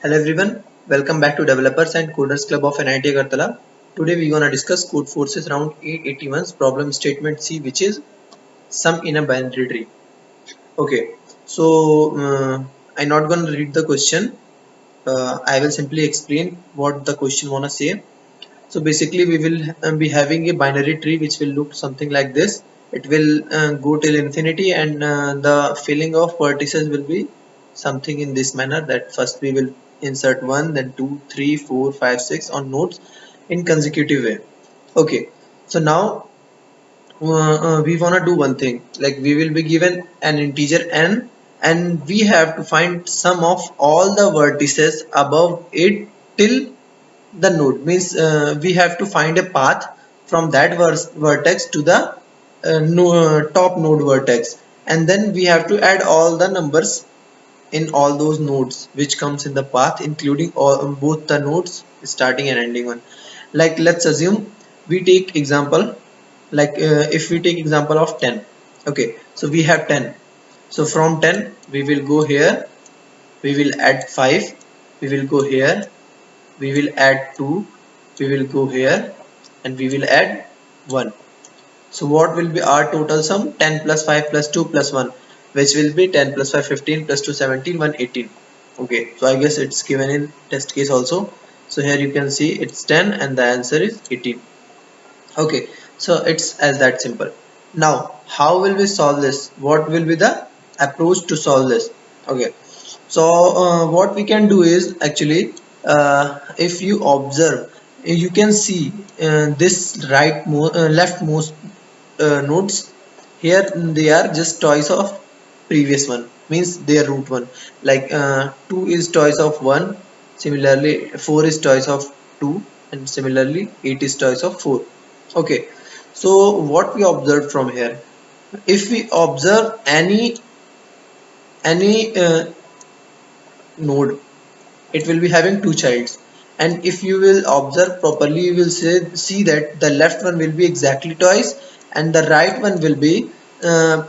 Hello everyone, welcome back to Developers and Coders Club of NIT Agartala. Today we're gonna discuss Codeforces round 881's problem statement C, which is sum in a binary tree. Okay, so I'm not gonna read the question. I will simply explain what the question wanna say. So basically, we will be having a binary tree which will look something like this. It will go till infinity, and the filling of vertices will be something in this manner. That first we will insert 1, then 2, 3, 4, 5, 6 on nodes in consecutive way. Okay, so now we wanna do one thing. Like we will be given an integer n, and we have to find sum of all the vertices above it till the node. Means we have to find a path from that vertex to the top node vertex, and then we have to add all the numbers in all those nodes which comes in the path, including all both the nodes starting and ending one. Like let's assume we take example, like if we take example of 10. Okay, so we have 10. So from 10 we will go here, we will add 5, we will go here, we will add 2, we will go here, and we will add 1. So what will be our total sum? 10 plus 5 plus 2 plus 1, which will be 10 plus 5 15 plus 2 17 1 18. Okay, so I guess it's given in test case also. So here you can see it's 10 and the answer is 18. Okay, so it's as that simple. Now how will we solve this? What will be the approach to solve this? Okay, so what we can do is actually, if you observe, you can see this leftmost nodes here. They are just choice of previous one, means their root one. Like 2 is choice of 1, similarly 4 is choice of 2, and similarly 8 is choice of 4. Okay, so what we observed from here, if we observe any node, it will be having two childs, and if you will observe properly, you will see that the left one will be exactly twice, and the right one will be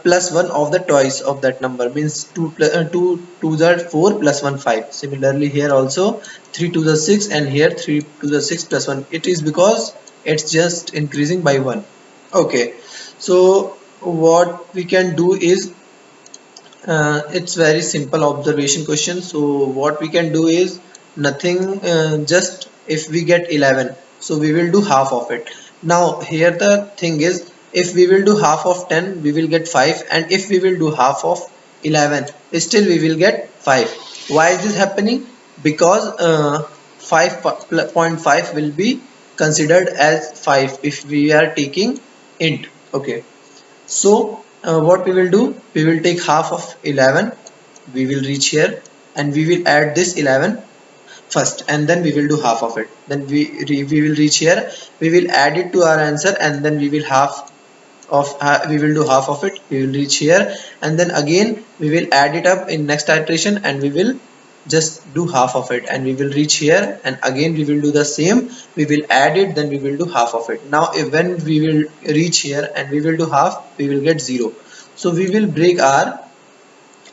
plus one of the twice of that number. Means 2 to the 4 plus 1 5. Similarly here also 3 to the 6, and here 3 to the 6 plus 1. It is because it's just increasing by 1. Okay, so what we can do is, it's very simple observation question. So what we can do is nothing, just if we get 11, so we will do half of it. Now here the thing is, if we will do half of 10 we will get 5, and if we will do half of 11 still we will get 5. Why is this happening? Because 5.5 will be considered as 5 if we are taking int. Okay, so what we will do, we will take half of 11, we will reach here, and we will add this 11 first, and then we will do half of it. Then we will reach here, we will add it to our answer, and then we will we will do half of it. We will reach here, and then again we will add it up in next iteration, and we will just do half of it, and we will reach here, and again we will do the same. We will add it, then we will do half of it. Now if when we will reach here and we will do half, we will get 0. So we will break our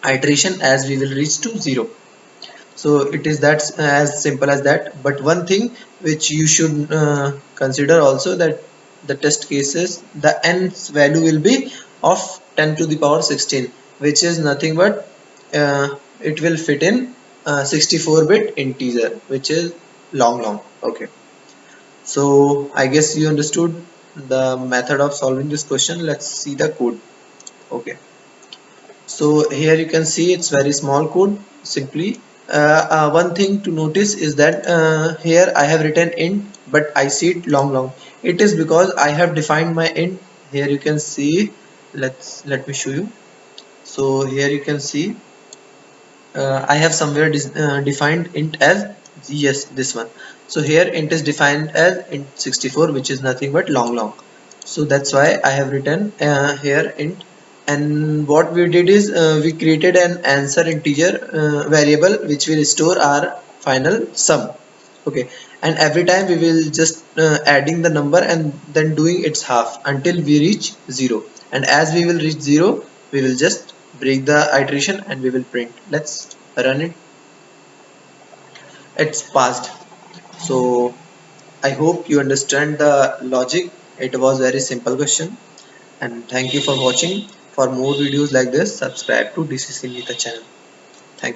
iteration as we will reach to 0. So it is that as simple as that. But one thing which you should consider also, that the test cases, the n's value will be of 10 to the power 16, which is nothing but it will fit in 64-bit integer, which is long. Okay, so I guess you understood the method of solving this question. Let's see the code. Okay, so here you can see it's very small code. Simply one thing to notice is that here I have written int, but I see it long. It is because I have defined my int. Here you can see, let me show you. So here you can see I have somewhere defined int as, yes, this one. So here int is defined as int 64, which is nothing but long. So that's why I have written here int. And what we did is we created an answer integer variable which will store our final sum. Okay, and every time we will just adding the number and then doing its half until we reach 0. And as we will reach 0, we will just break the iteration and we will print. Let's run it. it's passed. So I hope you understand the logic. It was very simple question, and thank you for watching. For more videos like this, subscribe to DCC NIT-A channel.